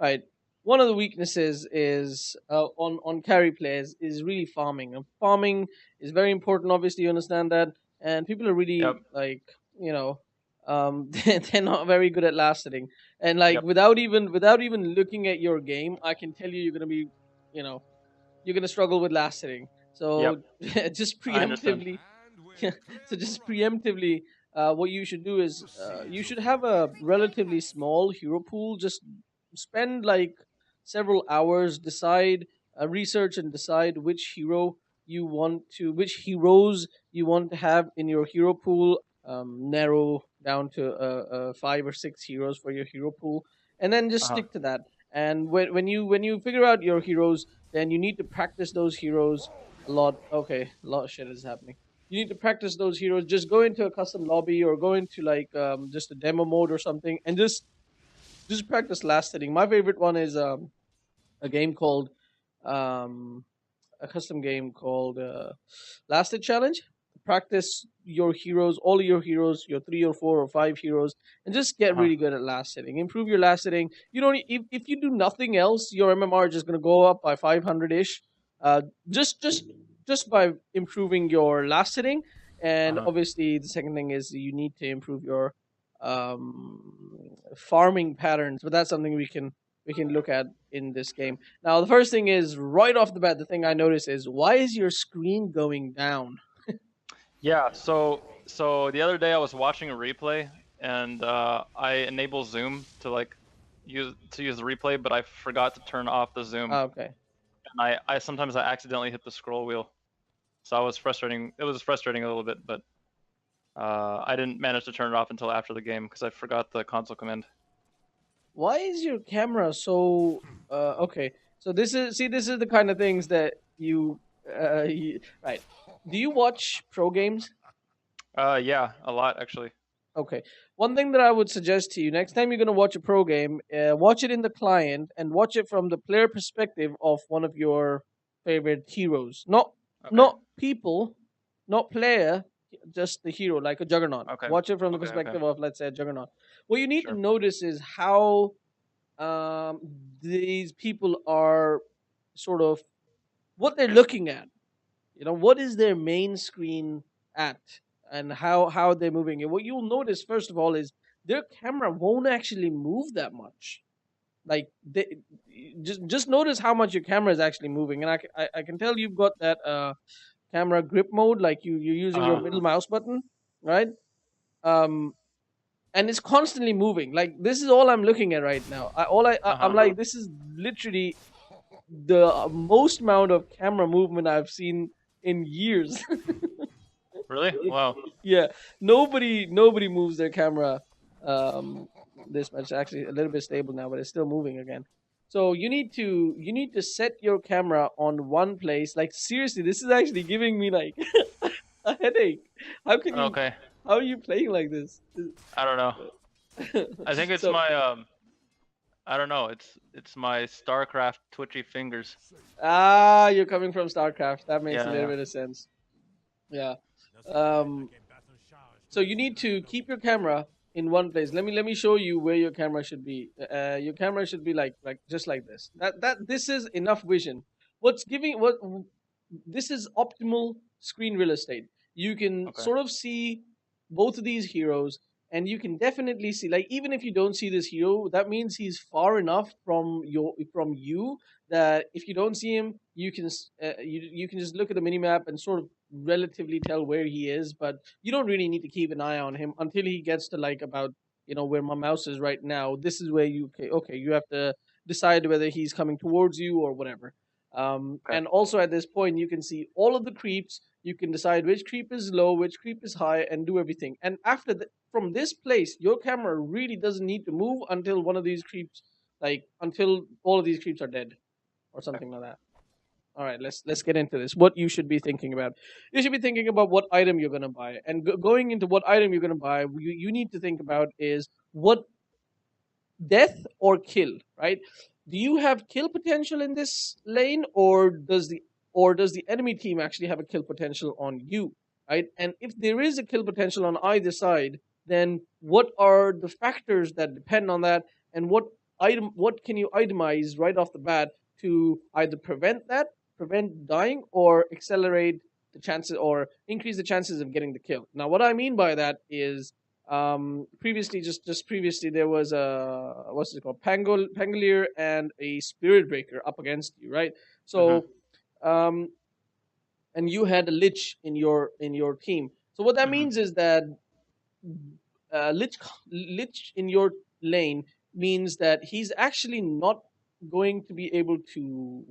right? One of the weaknesses is on carry players is really farming. And farming is very important. Obviously, you understand that, and people are really Yep. like they're not very good at last hitting. And like Yep. without even looking at your game, I can tell you you're gonna be you know you're gonna struggle with last hitting. Yep. So just I understand. preemptively, so just preemptively, what you should do is you should have a relatively small hero pool. Just spend like several hours, decide, research, and decide which heroes you want to have in your hero pool. Narrow down to 5 or 6 heroes for your hero pool, and then just Uh-huh. stick to that. And when you figure out your heroes, then you need to practice those heroes a lot. Okay, a lot of shit is happening. You need to practice those heroes. Just go into a custom lobby or go into like just a demo mode or something, and just practice last hitting. My favorite one is a game called um, a custom game called Last Hit Challenge. Practice your heroes, all of your heroes, your 3 or 4 or 5 heroes, and just get Uh-huh. really good at last hitting. Improve your last hitting. You don't if you do nothing else, your MMR is just gonna go up by 500 ish. Uh, just by improving your last hitting, and Uh-huh. obviously the second thing is you need to improve your farming patterns. But that's something we can look at in this game. Now, the first thing is right off the bat, the thing I notice is why is your screen going down? Yeah, so the other day I was watching a replay and I enable zoom to like use the replay, but I forgot to turn off the zoom. Ah, okay. And I sometimes I accidentally hit the scroll wheel. So I was frustrating. It was frustrating a little bit, but I didn't manage to turn it off until after the game because I forgot the console command. Why is your camera so okay? So this is the kind of things that right. Do you watch pro games? Yeah, a lot actually. Okay. One thing that I would suggest to you next time you're going to watch a pro game, watch it in the client and watch it from the player perspective of one of your favorite heroes. Okay. Not people, not player, just the hero, like a Juggernaut. Okay. Watch it from the Okay. Okay. perspective of, let's say, a Juggernaut. What you need to Sure. notice is how um, these people are sort of what they're looking at. What is their main screen at, and how they're moving. And what you'll notice first of all is their camera won't actually move that much. Like just notice how much your camera is actually moving, and I can tell you've got that camera grip mode, like you're using your Uh middle mouse button, right? Um, and it's constantly moving. Like this is all I'm looking at right now. I'm huh. like, this is literally the most amount of camera movement I've seen in years. Really? Wow. Yeah, nobody moves their camera um this much. Actually a little bit stable now, but it's still moving again. So you need to set your camera on one place. Like seriously, this is actually giving me like a headache. how can you Okay. how are you playing like this? I don't know. I think it's So my I don't know. It's my StarCraft twitchy fingers. you're coming from StarCraft. That makes a Yeah. little Yeah. bit of sense. Yeah. um So you need to keep your camera in one place. Let me show you where your camera should be. Your camera should be like just like this. That this is enough vision. What's giving what This is optimal screen real estate. You can Okay. sort of see both of these heroes, and you can definitely see, like, even if you don't see this hero, that means he's far enough from you that if you don't see him, you can just look at the minimap and sort of relatively tell where he is. But you don't really need to keep an eye on him until he gets to like about where my mouse is right now. This is where okay, you have to decide whether he's coming towards you or whatever. Okay. And also at this point, you can see all of the creeps. You can decide which creep is low, which creep is high, and do everything. And from this place, your camera really doesn't need to move until one of these creeps, like until all of these creeps are dead, or Okay. something like that. All right, let's get into this. What you should be thinking about? You should be thinking about what item you're gonna buy, and going into what item you're gonna buy, you need to think about is what death or kill, right? Do you have kill potential in this lane, or does the enemy team actually have a kill potential on you, right? And if there is a kill potential on either side, then what are the factors that depend on that, and what what can you itemize right off the bat to either prevent that, prevent dying, or accelerate the chances or increase the chances of getting the kill. Now, what I mean by that is previously, just previously, there was a what's it called, Pangolier and a Spirit Breaker up against you, right? Mhm. So um, and you had a lich in your team. So what that Mhm. means is that lich in your lane means that he's actually not going to be able to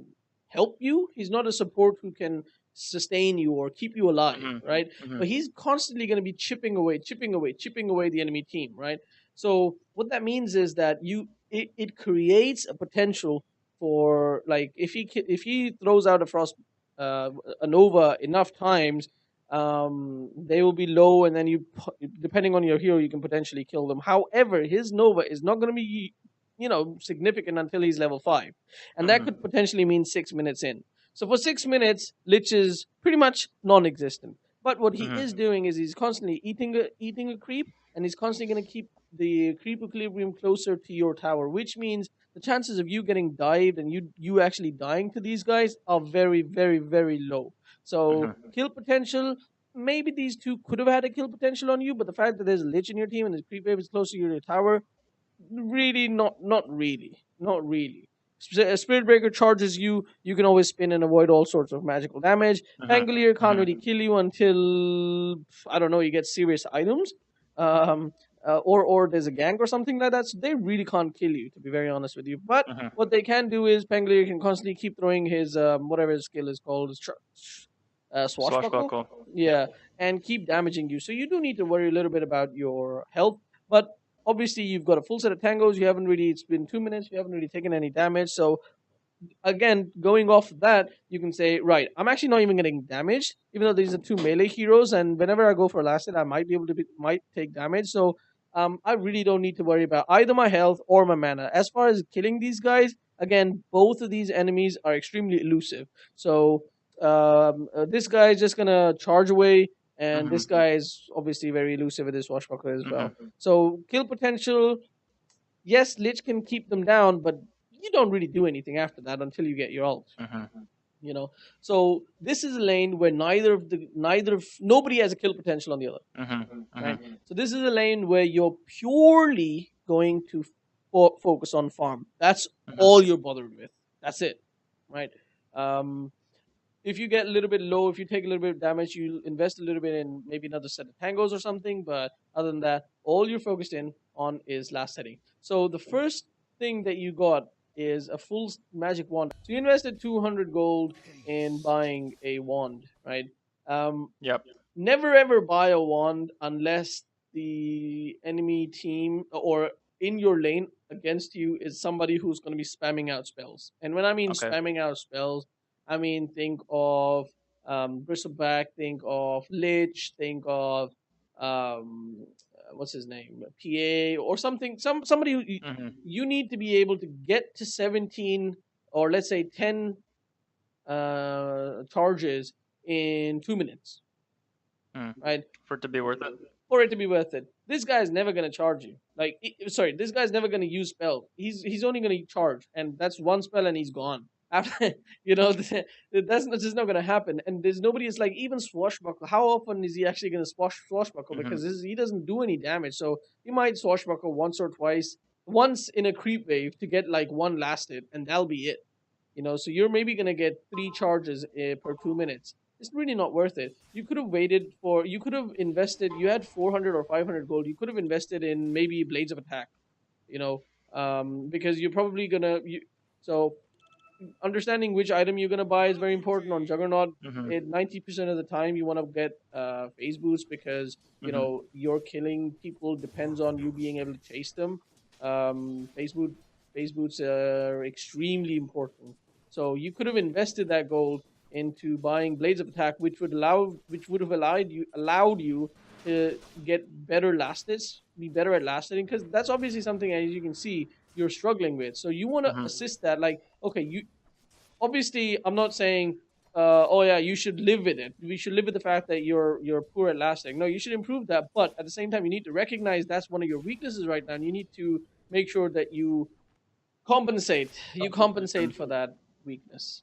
help you. He's not a support who can sustain you or keep you alive, Mhm. right? Mhm. But he's constantly going to be chipping away, chipping away, chipping away the enemy team, right? So what that means is that it creates a potential for, like, if he throws out a frost a nova enough times, they will be low, and then depending on your hero, you can potentially kill them. However, his nova is not going to be, significant until he's level 5, and that Mhm. could potentially mean 6 minutes in. So for 6 minutes, Lich is pretty much non-existent. But what he Mhm. is doing is he's constantly eating a creep, and he's constantly going to keep the creep equilibrium closer to your tower, which means the chances of you getting dived and you actually dying to these guys are very, very, very low. So Mhm. kill potential, maybe these two could have had a kill potential on you, but the fact that there's a lich in your team and his creep wave is closer to your tower, really not really. Spirit Breaker charges you. You can always spin and avoid all sorts of magical damage. Mhm. Pangolier can't Mhm. really kill you until, I don't know, you get serious items, um, or there's a gank or something like that. So they really can't kill you, to be very honest with you. But Mhm. what they can do is Pangolier can constantly keep throwing his whatever his skill is called, swashbuckle. Swashbuckle. Yeah. Yeah, and keep damaging you. So you do need to worry a little bit about your health, but obviously you've got a full set of tangos. You haven't really, it's been 2 minutes, you haven't really taken any damage. So again, going off of that, you can say, right, I'm actually not even getting damaged, even though these are two melee heroes, and whenever I go for a last hit, I might be able to might take damage. So I really don't need to worry about either my health or my mana. As far as killing these guys, again, both of these enemies are extremely elusive. So this guy is just gonna charge away, and this Mhm. guy is obviously very elusive with his swashbuckler as well. Mhm. So kill potential, yes, Lich can keep them down, but you don't really do anything after that until you get your ult. Mhm. You know, so this is a lane where neither of nobody has a kill potential on the other, Mhm. right? Mhm. So this is a lane where you're purely going to focus on farm. That's Mhm. all you're bothered with. That's it, right? Um, if you get a little bit low, if you take a little bit of damage, you invest a little bit in maybe another set of tangos or something. But other than that, all you're focused in on is last setting. So the first thing that you got is a full magic wand. So you invested 200 gold in buying a wand, right? Um, Yep. Never ever buy a wand unless the enemy team or in your lane against you is somebody who's going to be spamming out spells. And when I mean Okay. spamming out spells, I mean think of Bristleback, think of Lich, think of what's his name, PA or something. Somebody who Mhm. you need to be able to get to 17 or let's say 10 charges in 2 minutes, Mm. right? For it to be worth it. For it to be worth it. This guy's never gonna charge you. Like, sorry, this guy's never gonna use spell. He's only gonna charge, and that's one spell, and he's gone. After just not gonna happen. And there's nobody. It's like even swashbuckle. How often is he actually gonna swashbuckle? Because Mhm. he doesn't do any damage. So he might swashbuckle once or twice, once in a creep wave to get like one last hit, and that'll be it. So you're maybe gonna get three charges per 2 minutes. It's really not worth it. You could have invested. You had 400 or 500 gold. You could have invested in maybe blades of attack. You know, because you're probably gonna. So understanding which item you're gonna buy is very important on Juggernaut. Mhm. 90% of the time you want to get phase boost because Mhm. your killing people depends on you being able to chase them. Phase boot phase boots are extremely important. So you could have invested that gold into buying blades of attack, which would have allowed you to get better lastness, be better at last hitting, because that's obviously something, as you can see, you're struggling with. So you want to Mhm. assist that. Like, okay, you obviously, I'm not saying, oh yeah, you should live with it. We should live with the fact that you're poor at lasting. No, you should improve that. But at the same time, you need to recognize that's one of your weaknesses right now, and you need to make sure that you compensate. You compensate for that weakness.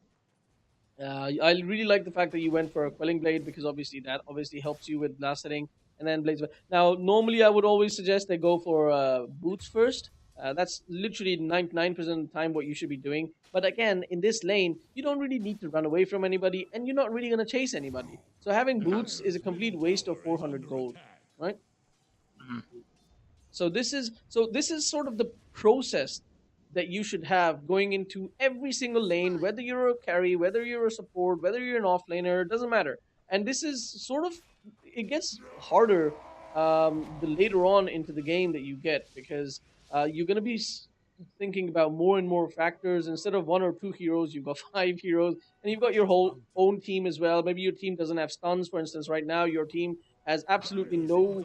I really like the fact that you went for a quelling blade because obviously that obviously helps you with blast setting and then blades. Now, normally I would always suggest they go for boots first. That's literally 99% of the time what you should be doing. But again, in this lane, you don't really need to run away from anybody, and you're not really going to chase anybody. So having boots is a complete waste of 400 gold, right? Mhm. So this is sort of the process that you should have going into every single lane, whether you're a carry, whether you're a support, whether you're an offlaner, it doesn't matter. And this is sort of it gets harder the later on into the game that you get because you're going to be thinking about more and more factors. Instead of one or two heroes, you've got five heroes, and you've got your whole own team as well. Maybe your team doesn't have stuns, for instance. Right now, your team has absolutely no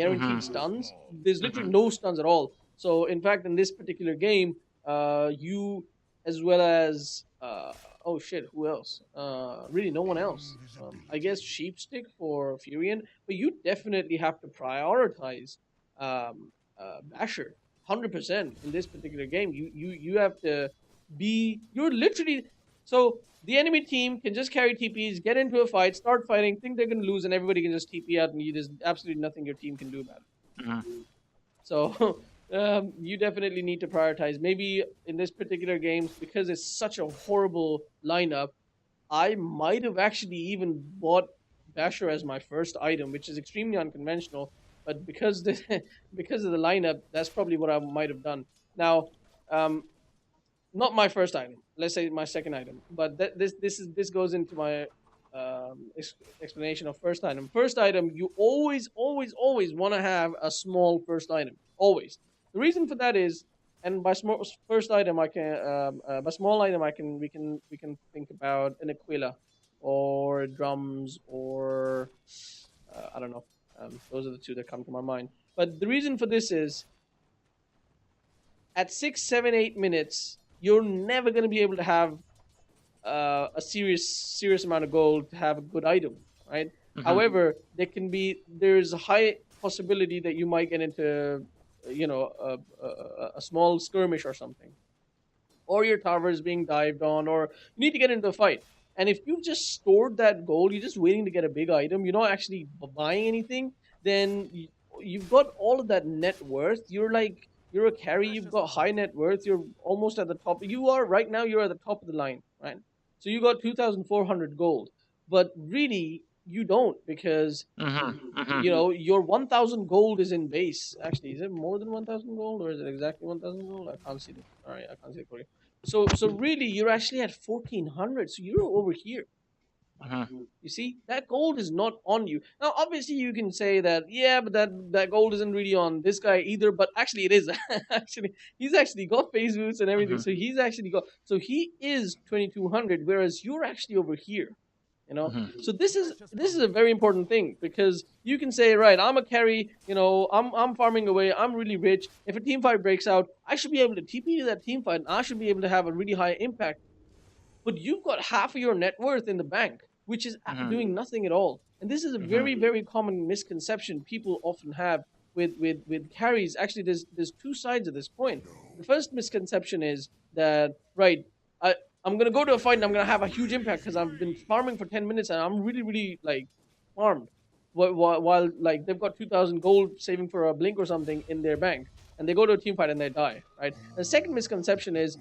guaranteed Mhm. stuns. There's literally Mhm. no stuns at all. So, in fact, in this particular game, you as well as oh shit, who else? Really, no one else. I guess Sheepstick for Furion, but you definitely have to prioritize Basher 100% in this particular game. You have to be. You're literally so the enemy team can just carry TPs, get into a fight, start fighting, think they're going to lose, and everybody can just TP out, and there's absolutely nothing your team can do about it. Mhm. So you definitely need to prioritize. Maybe in this particular games, because it's such a horrible lineup, I might have actually even bought Basher as my first item, which is extremely unconventional. But because the because of the lineup, that's probably what I might have done. Now, um, not my first item. Let's say my second item. But this goes into my explanation of first item. First item, you always want to have a small first item. Always. The reason for that is, and by small first item, I can by small item, I can we can think about an Aquila, or drums, or I don't know. Those are the two that come to my mind. But the reason for this is at 6, 7, 8 minutes, you're never going to be able to have a serious amount of gold to have a good item, right? Mhm. However, there's a high possibility that you might get into a small skirmish or something, or your tower is being dived on, or you need to get into a fight. And if you've just stored that gold, you're just waiting to get a big item, you're not actually buying anything, then you've got all of that net worth. You're a carry, you've got high net worth, you're almost at the top. You are right now, you're at the top of the line, right? So you got 2,400 gold. But really, you don't because Mhm. Mhm. your 1,000 gold is in base. Actually, is it more than 1,000 gold, or is it exactly 1,000 gold? I can't see the. All right, I can't see it correctly. So really, you're actually at 1,400. So you're over here. Mhm. You see, that gold is not on you. Now, obviously, you can say that, yeah, but that gold isn't really on this guy either. But actually, it is. Actually, he's actually got phase boots and everything. Mhm. So he's actually got. So he is 2,200, whereas you're actually over here. Mhm. So this is a very important thing because you can say, right, I'm a carry, I'm farming away, I'm really rich. If a team fight breaks out, I should be able to TP to that team fight, and I should be able to have a really high impact. But you've got half of your net worth in the bank, which is Mhm. doing nothing at all. And this is a Mhm. very, very common misconception people often have with carries. Actually, there's two sides of this coin. The first misconception is that, right, I I'm gonna go to a fight and I'm gonna have a huge impact because I've been farming for 10 minutes and I'm really, really like farmed. While like they've got 2,000 gold saving for a blink or something in their bank, and they go to a team fight and they die. Right. And the second misconception is,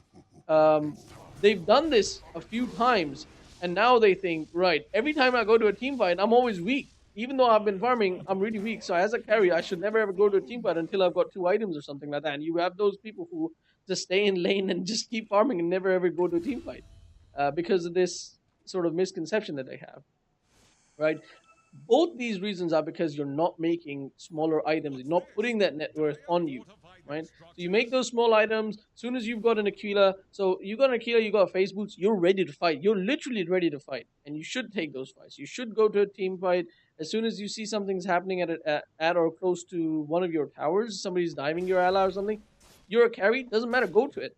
um, they've done this a few times, and now they think, right, every time I go to a team fight, I'm always weak. Even though I've been farming, I'm really weak. So as a carry, I should never ever go to a team fight until I've got two items or something like that. And you have those people who just stay in lane and just keep farming and never ever go to a team fight because of this sort of misconception that they have, right? Both these reasons are because you're not making smaller items, you're not putting that net worth on you, right? So you make those small items. As soon as you've got an Aquila, so you got an Aquila, you got face boots, you're ready to fight. You're literally ready to fight, and you should take those fights. You should go to a team fight as soon as you see something's happening at or close to one of your towers. Somebody's diving your ally or something. You're a carry, doesn't matter. Go to it,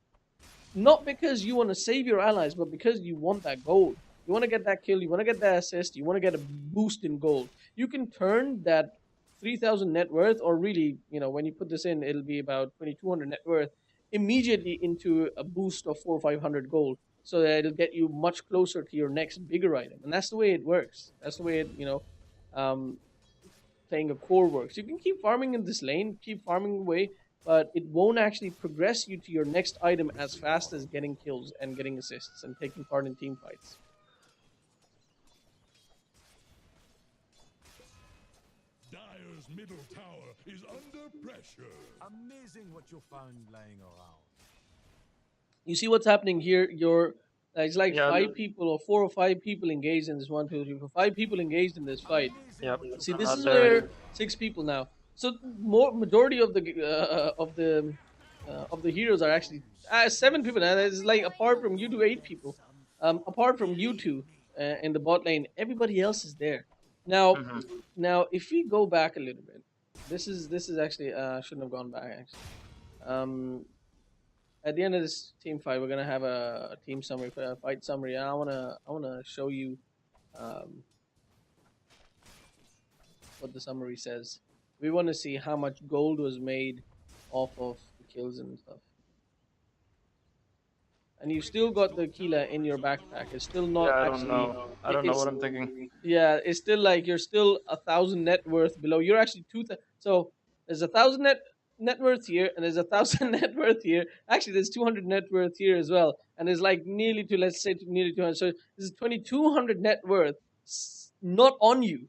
not because you want to save your allies, but because you want that gold. You want to get that kill. You want to get that assist. You want to get a boost in gold. You can turn that 3,000 net worth, or really, when you put this in, it'll be about 2,200 net worth. immediately into a boost of 400 or 500 gold, so that it'll get you much closer to your next bigger item. And that's the way it works. That's the way it, um, playing a core works. You can keep farming in this lane, keep farming away, but it won't actually progress you to your next item as fast as getting kills and getting assists and taking part in team fights. Dyer's middle tower is under pressure. Amazing what you found lying around. You see what's happening here? It's like Yeah. five people or 4 or 5 people engaged in this. 1, 2, 3, 4, 5 people engaged in this fight. Yep. See, I'm this not is there. where 6 people now. So more majority of the heroes are actually 7 people now. It's like apart from you two, 8 people. Apart from you two in the bot lane, everybody else is there. Now, Hmm. now if we go back a little bit, this is actually shouldn't have gone back actually. Um, at the end of this team fight, we're gonna have a team summary, fight summary. I wanna show you um, what the summary says. We want to see how much gold was made off of the kills and stuff. And you've still got the Kila in your backpack. It's still not Yeah, I don't actually. know. I don't know what I'm thinking. Yeah, it's still like you're still 1,000 net worth below. You're actually so there's 1,000 net worth here, and there's 1,000 net worth here. Actually, there's 200 net worth here as well, and there's like nearly to let's say nearly 200. So this is 2,200 net worth not on you.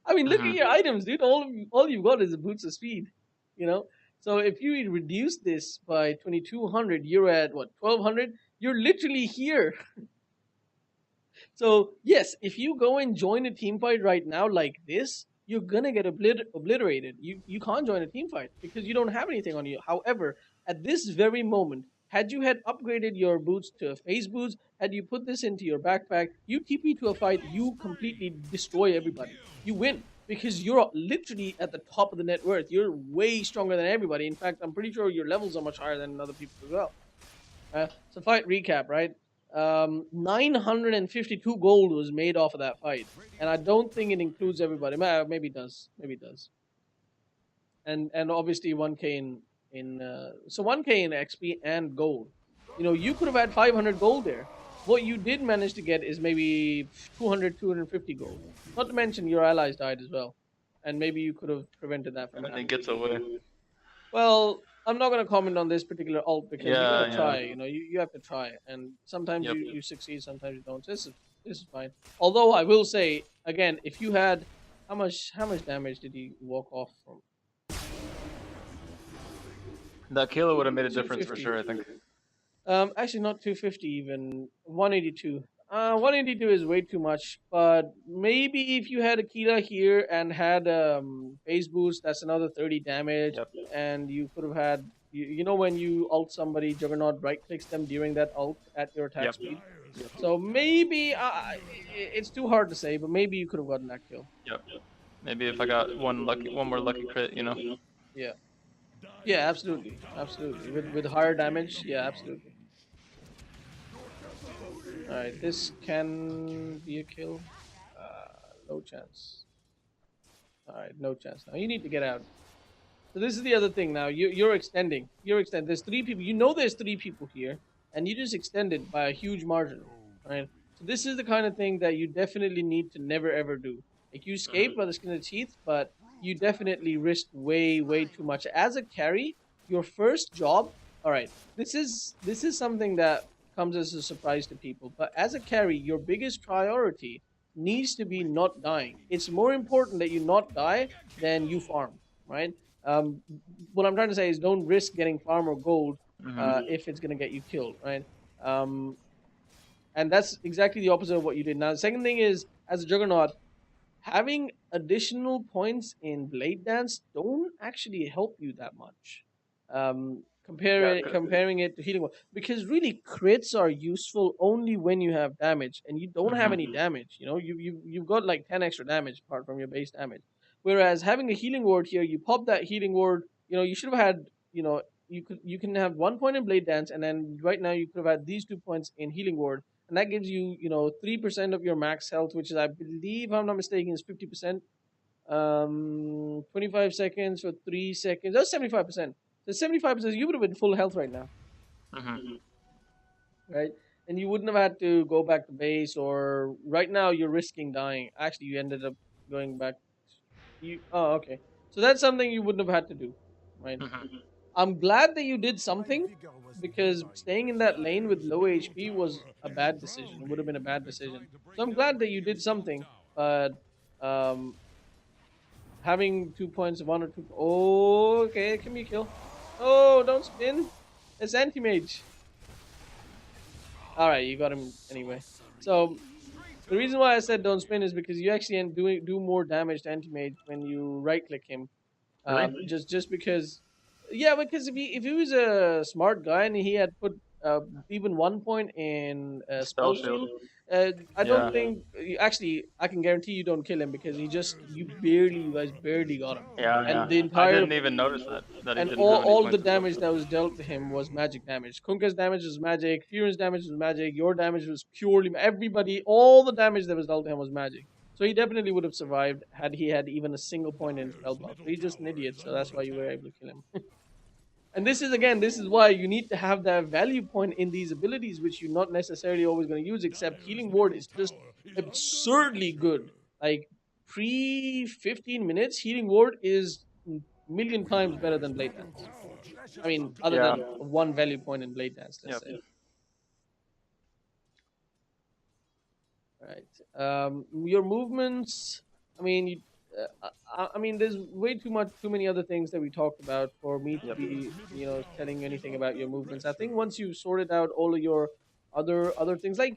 I mean, look at Hmm. your items, dude. All you've got is the boots of speed. You know. So if you reduce this by 2,200, you're at what 1,200. You're literally here. So yes, if you go and join a team fight right now like this, you're gonna get obliterated. You can't join a team fight because you don't have anything on you. However, at this very moment, had you had upgraded your boots to phase boots, had you put this into your backpack, you TP to a fight, you completely destroy everybody. You win because you're literally at the top of the net worth. You're way stronger than everybody. In fact, I'm pretty sure your levels are much higher than other people as well. So fight recap, right? 952 gold was made off of that fight, and I don't think it includes everybody. Maybe it does. Maybe it does. And obviously 1K so 1K in XP and gold. You could have had 500 gold there. What you did manage to get is maybe 200, 250 gold. Not to mention your allies died as well, and maybe you could have prevented that from And then he happening. gets away. Well, I'm not going to comment on this particular alt because you got Yeah, to yeah. try. You have to try, and sometimes Yep. you succeed, sometimes you don't. This is fine. Although I will say again, if you had how much damage did he walk off from? That killer would have made a difference for 250. sure, I think. Actually, not 250 even. 182. 182 is way too much. But maybe if you had Akira here and had phase boost, that's another 30 damage, Yep. and you could have had. You know when you ult somebody, Juggernaut right clicks them during that ult at your attack Yep. speed. Dyer's So maybe it's too hard to say, but maybe you could have gotten that kill. Yep. Maybe if I got one more lucky crit, Yeah, yeah, absolutely, absolutely. With higher damage, yeah, absolutely. All right, this can be a kill. No chance. All right, no chance. Now you need to get out. So this is the other thing. Now you're extending. You're extending. There's 3 people. You know there's 3 people here, and you just extended by a huge margin, right? So this is the kind of thing that you definitely need to never ever do. Like you escape by the skin of the teeth, but you definitely risk way too much. As a carry, your first job. All right, this is something that comes as a surprise to people. But as a carry, your biggest priority needs to be not dying. It's more important that you not die than you farm, right? Um, what I'm trying to say is don't risk getting farm or gold Hmm. if it's going to get you killed, right? Um, and that's exactly the opposite of what you did. Now, the second thing is, as a Juggernaut, having additional points in Blade Dance don't actually help you that much. Yeah. Comparing it to healing Word. Because really crits are useful only when you have damage, and you don't have any Hmm. damage. You've got like 10 extra damage apart from your base damage. Whereas having a healing ward here, you pop that healing ward. You should have had. You can have 1 point in Blade Dance, and then right now you could have had these 2 points in healing ward, and that gives you 3% of your max health, which is, I believe, if I'm not mistaken, is 50%. 25 seconds for 3 seconds. That's 75%. So 75%, you would have been full health right now. Mm-hmm. right? And you wouldn't have had to go back to base, or right now you're risking dying. Actually, you ended up going back. You oh okay, so that's something you wouldn't have had to do, right? Mm-hmm. I'm glad that you did My something vigor was because nearby. staying in that lane with low Middle HP was tower a is bad decision. It would have been a drowning. bad They're decision. trying to So bring I'm down glad that you did Radiant's top something, tower. but um, having 2 points, one or two. Oh, okay, it can be a kill. Oh, don't spin. It's anti mage. All right, you got him anyway. So the reason why I said don't spin is because you actually do more damage to anti mage when you right click him. Really? Just because, yeah, because if he was a smart guy and he had put even 1 point in Spell spell shield. shield, I don't Yeah. think actually I can guarantee you don't kill him because you guys barely got him, Yeah, and yeah. the I entire didn't even notice that he and didn't all have any all the points of spell damage shield. that was dealt to him was magic damage. Kunka's damage was magic. Furin's damage was magic. Your damage was purely everybody. All the damage that was dealt to him was magic. So he definitely would have survived had he had even a single point in spell Dire's block. middle But he's just an tower idiot, is so under that's why you were attack. able to kill him. And this is again, this is why you need to have that value point in these abilities, which you're not necessarily always going to use. Except Dire's healing ward middle is just tower is under absurdly good. pressure. Like pre 15 minutes, healing ward is a million times better than Radiant's blade middle dance. tower I is mean, under other Yeah. than attack. one value point in blade dance, let's Yep. say. Right. Your movements. I mean, I mean, there's way too many other things that we talked about for me to Yep. be, Dire's middle tower telling you is anything about your under movements. I think pressure. once you've sorted out all of your other things, like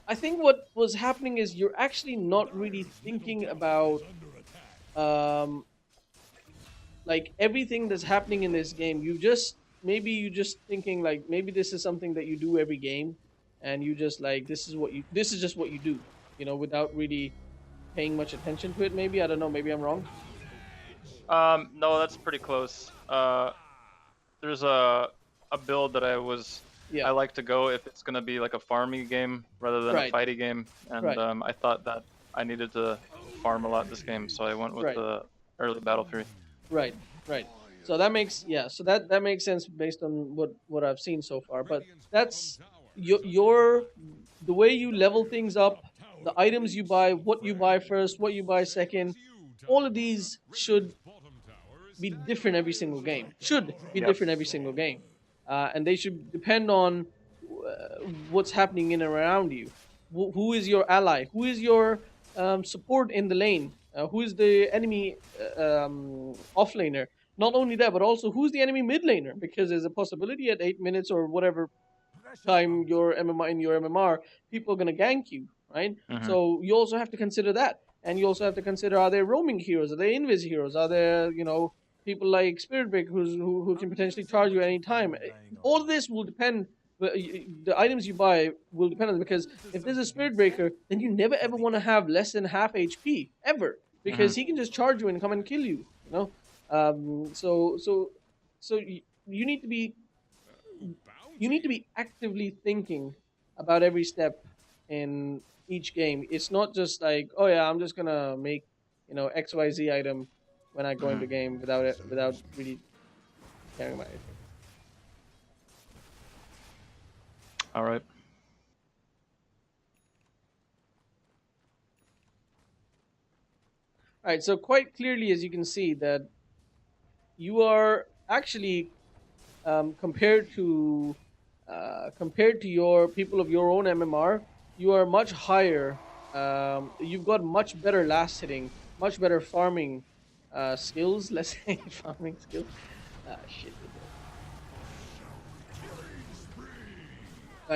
I think what was happening is you're actually not really Dire's middle thinking tower is about under attack. um like everything that's happening in this game. You just thinking like maybe this is something that you do every game, and you just like this is just what you do, without really paying much attention to it. Maybe I don't know. Maybe I'm wrong. No, that's pretty close. There's a build that Yeah. I like to go if it's gonna be like a farming game rather than a Right. fighty game, and Right. I thought that I needed to farm a lot this game, so I went with Right. the early battle fury. Right. Right. So that makes yeah. So that makes sense based on what I've seen so far. But Radiant's bottom that's tower is under attack. the way you level things Dire's up, top the tower items you needs buy, some what you buy first, what you friends. buy Says second. you, All of tower. these should Radiant's bottom tower is be standing. different every single Dire's game. top Should tower be Yep. different is every single gone. game, and they should depend on what's happening in and around you. Who is your ally? Who is your support in the lane? Who is the enemy offlaner? Not only that, but also who's the enemy mid laner? Because there's a possibility at 8 minutes or whatever Precious time bounty. your MMR in your MMR, people are gonna gank you, right? Mhm. So you also have to consider that, and you also have to consider: are there roaming heroes? Are there invis heroes? Are there people like Spiritbreak who can potentially Amazing charge you what you'll anytime? find laying All of around. this will depend. The items you buy will depend on because Into if there's a something Spirit instead Breaker, then you never for ever the want to have less than half HP ever because Mhm. he can just charge you and come and kill you. So you need to be Ooh, actively thinking about every step in each game. It's not just like, oh yeah, I'm just gonna make XYZ item when I go into Mhm. game without really caring about anything. All right. All right, so quite clearly, as you can see, that you are actually compared to your people of your own MMR, you are much higher. You've got much better last hitting, much better farming skills. Let's say farming skills. Ah, shit.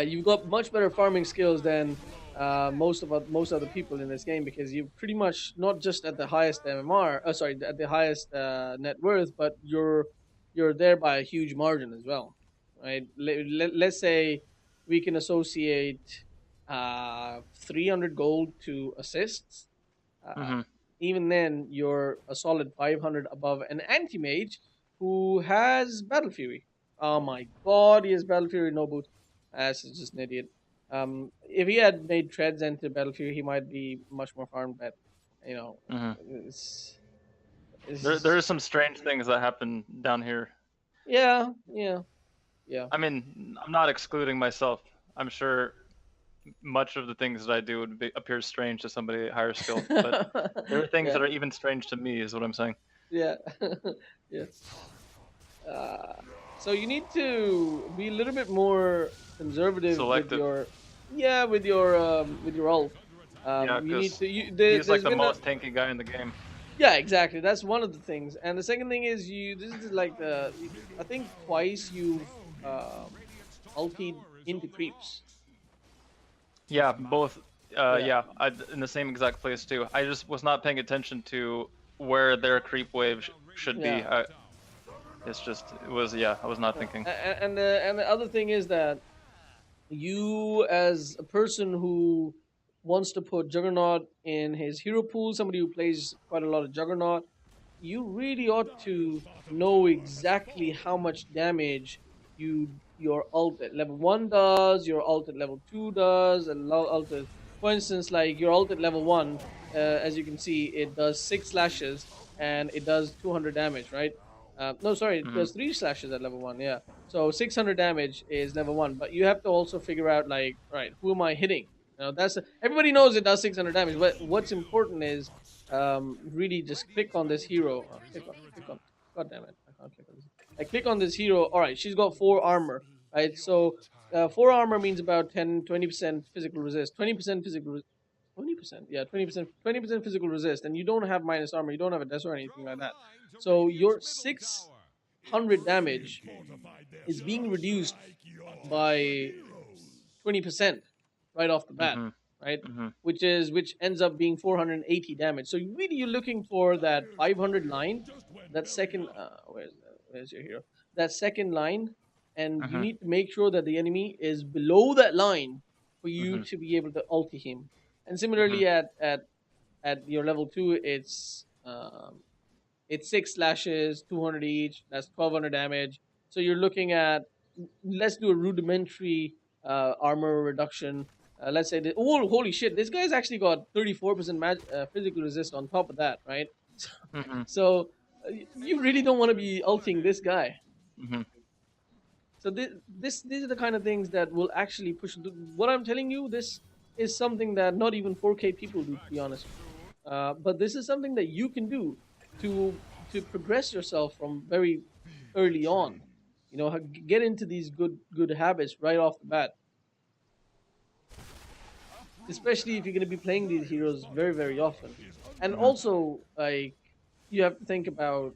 You've got much better farming skills than most other people in this game because you're pretty much not just at the highest MMR. Sorry, at the highest net worth, but you're there by a huge margin as well, right? Let's say we can associate 300 gold to assists. Uh, Mhm. Even then, you're a solid 500 above an anti mage who has Battle Fury. Oh my god, he has Battle Fury, no boot. That's just an idiot. If he had made treads into Battle Fury, he might be much more farmed, but you know, Mhm. it's, it's There just, are some strange things that happen down here. yeah, yeah. Yeah. I mean, I'm not excluding myself. I'm sure much of the things that I do would appear strange to somebody higher skilled, but there are things Yeah. that are even strange to me, is what I'm saying. Yeah. Yeah. Uh, so you need to be a little bit more conservative with Selective. your, yeah, with your ult. Yeah, You need because to. he's like There's the been a, most tanky guy in the game. yeah, exactly. That's one of the things. And the second thing is you. This is like the. I think twice you've ultied into creeps. Yeah, both. Yeah. Yeah, in the same exact place too. I just was not paying attention to where their creep wave should be. Yeah. It's just it was yeah. I was not Yeah. thinking. And the other thing is that you, as a person who wants to put Juggernaut in his hero pool, somebody who plays quite a lot of Juggernaut, you really ought to know exactly how much damage your ult at level 1 does, your ult at level 2 does, and ult at, for instance, like your ult at level 1, as you can see, it does 6 slashes and it does 200 damage, right? No, sorry, it Hmm. does 3 slashes at level 1, yeah. So 600 damage is level 1, but you have to also figure out, like, right, who am I hitting? Everybody knows it does 600 damage, but what's important is really just click on this hero. Click on. God damn it! I can't click on this. I click on this hero. All right, she's got 4 armor, right? So 4 armor means about 10-20% physical resist, 20% physical. 20%, yeah, 20%, 20% physical resist, and you don't have minus armor, you don't have a death or anything like that. So your 600 damage is being reduced by 20% right off the bat, Hmm. right? Hmm. Which ends up being 480 damage. So really, you're looking for that 500 line, that second. Where's your hero? That second line, and you Hmm. need to make sure that the enemy is below that line for you Hmm. to be able to ulti him. And Hmm. similarly, at your level 2, it's 6 slashes, 200 each. That's 1,200 damage. So you're looking at, let's do a rudimentary armor reduction. Let's say that, oh, holy shit, this guy's actually got 34% physical resist on top of that, right? Hmm. So you really don't want to be ulting this guy. Hmm. So these are the kind of things that will actually push. What I'm telling you, this is something that not even 4K people do, to be honest with you. But this is something that you can do to progress yourself from very early on. You know, get into these good habits right off the bat. Especially if you're going to be playing these heroes very often. And Hmm. also, like, you have to think about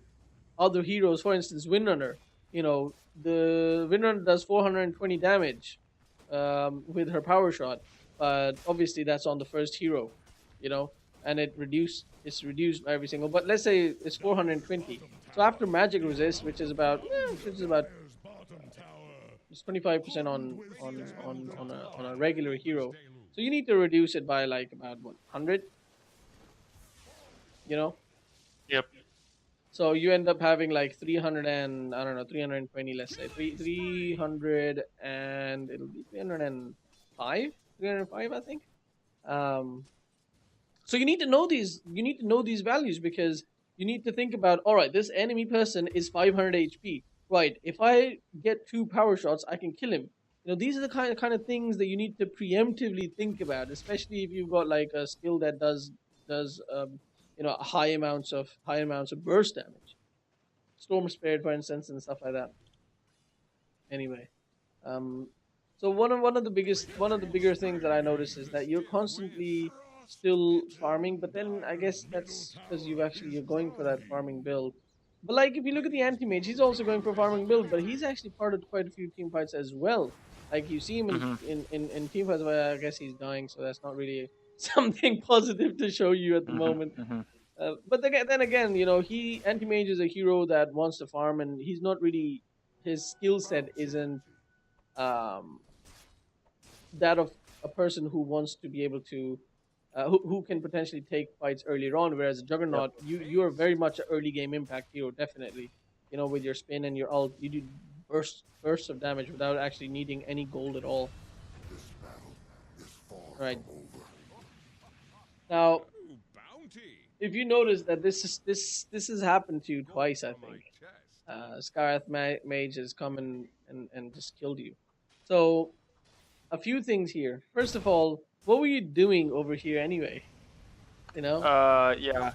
other heroes. For instance, Windrunner. You know, the Windrunner does 420 damage with her power shot, but obviously that's on the first hero. You know, and it's reduced by every single. But let's say it's 420. So after magic resist, which is about it's 25% on a regular hero. So you need to reduce it by like about what 100. You know, Yep. so you end up having like 300 and I don't know 320, let's say 300, and it'll be 305 I think. Um, so you need to know these values because you need to think about, all right, this enemy person is 500 HP. Right, if I get 2 power shots, I can kill him. You know, these are the kind of things that you need to preemptively think about, especially if you've got like a skill that does high amounts of burst damage, storm spirit, for instance, and stuff like that. Anyway, um, so one of the bigger things that I notice is that you're constantly still farming, but then I guess that's because you're going for that farming build. But like if you look at the anti mage, he's also going for a farming build, but he's actually part of quite a few team fights as well. Like you see him Hmm. in team fights, but I guess he's dying, so that's not really something positive to show you at the Hmm. moment. Hmm. But then again, you know, he anti mage is a hero that wants to farm, and he's not really, his skill set isn't um, that of a person who wants to be able to who can potentially take fights earlier on. Whereas a Yep. Juggernaut, you are very much an early game impact hero, definitely. You know, with your spin and your ult, you do bursts of damage without actually needing any gold at all. Right now, Bounty. if you notice that this has happened to you twice, I think. Scarith Mage has come and just killed you. So a few things here. First of all, what were you doing over here anyway? You know? Yeah,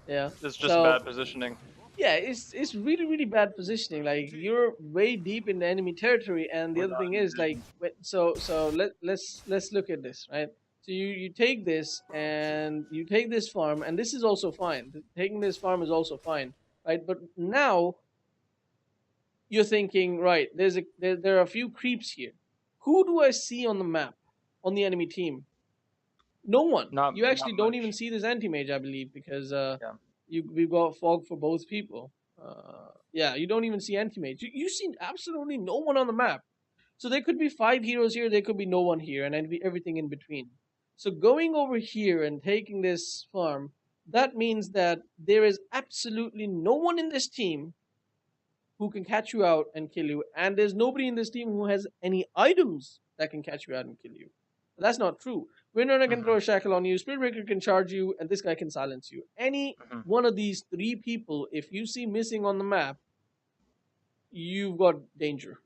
Yeah. it's just So bad positioning. yeah, it's really bad positioning. Like you're way deep in the enemy territory, and the We're other not thing in is like vision. let's look at this, right? So you take this and you take this farm, and this is also fine. Taking this farm is also fine, right? But now you're thinking, right? There are a few creeps here. Who do I see on the map on the enemy team? No one. You Not actually don't even much. see this anti mage, I believe, because Yeah. we've got fog for both people. Yeah, you don't even see anti mage. You see absolutely no one on the map. So there could be 5 heroes here, there could be no one here, and everything in between. So going over here and taking this farm, that means that there is absolutely no one in this team who can catch you out and kill you, and there's nobody in this team who has any items that can catch you out and kill you. But that's not true. Winner can Hmm. throw a shackle on you, Spiritbreaker can charge you, and this guy can silence you. Any Hmm. one of these three people, if you see missing on the map, you've got danger.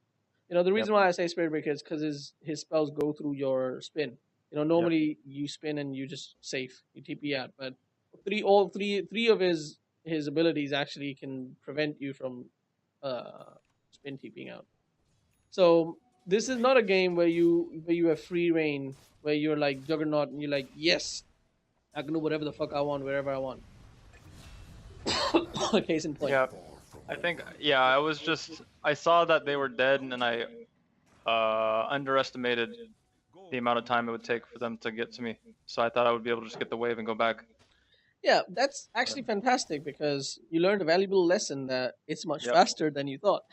The Yep. reason why I say Spiritbreaker is because his spells go through your spin. Yep. Normally you spin and you just safe, you TP out, but all three of his abilities actually can prevent you from spin TPing out. So this is not a game where you have free reign, where you're like Juggernaut and you're like, yes, I can do whatever the fuck I want wherever I want. Case in point. Yeah. I think. Yeah. I saw that they were dead, and then I underestimated the amount of time it would take for them to get to me. So I thought I would be able to just get the wave and go back. Yeah, that's actually fantastic because you learned a valuable lesson that it's much Yep. faster than you thought.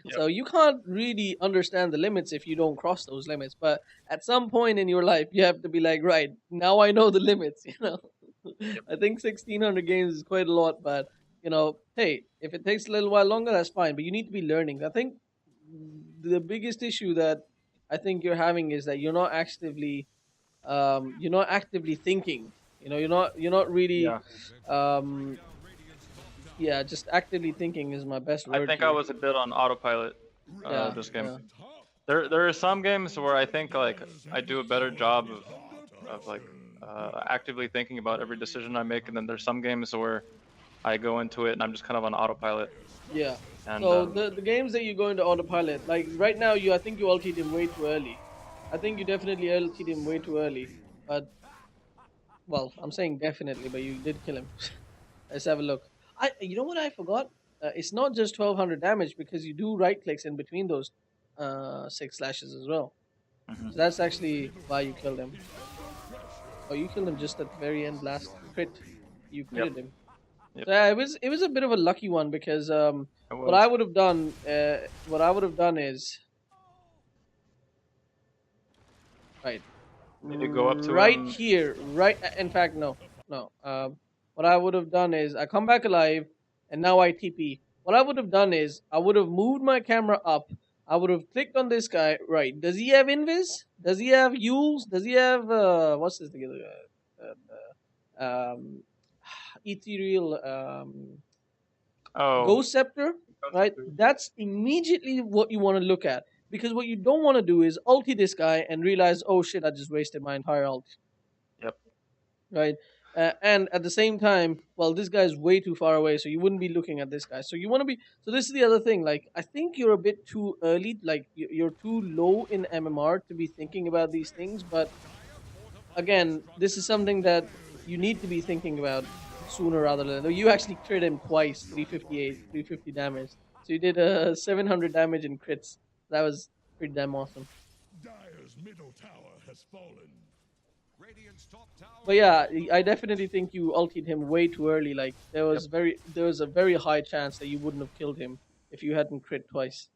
Yep. So you can't really understand the limits if you don't cross those limits. But at some point in your life, you have to be like, right now I know the limits. Yep. I think 1,600 games is quite a lot, but hey, if it takes a little while longer, that's fine. But you need to be learning. I think the biggest issue that I think you're having is that you're not actively thinking. You're not really Yeah. um, yeah, just actively thinking is my best I word think I here. was a bit on autopilot Yeah, this game. yeah. There are some games where I think like I do a better job of like actively thinking about every decision I make, and then there's some games where I go into it and I'm just kind of on autopilot. Yeah. And So the games that you go into autopilot, like right now, I think you ulted him way too early. I think you definitely ulted him way too early. But well, I'm saying definitely, but you did kill him. Let's have a look. You know what I forgot? It's not just 1,200 damage because you do right clicks in between those 6 slashes as well. Mhm. So that's actually why you killed him. Oh, you killed him just at the very end, last crit. You Yep. critted him. Yep. So yeah, it was a bit of a lucky one because It what I was. would have done is right Did you go up to right him? here, right. In fact, no, no. What I would have done is I come back alive, and now I TP. What I would have done is I would have moved my camera up. I would have clicked on this guy. Right? Does he have invis? Does he have Yules? Does he have what's this together? Um, ethereal Oh. Ghost Scepter, right? That's immediately what you want to look at. Because what you don't want to do is ulti this guy and realize, oh shit, I just wasted my entire ult, Yep. right? And at the same time, well, this guy's way too far away, so you wouldn't be looking at this guy. So you want to be. So this is the other thing. Like, I think you're a bit too early. Like, you're too low in MMR to be thinking about these things. But again, this is something that you need to be thinking about sooner rather than later. You actually crit him twice, 358, 350 damage. So you did 700 damage in crits. That was pretty damn awesome. Dyer's middle tower has fallen. Radiant's top tower. But yeah, I definitely think you ulted him way too early. Like there was a very high chance that you wouldn't have killed him if you hadn't crit twice.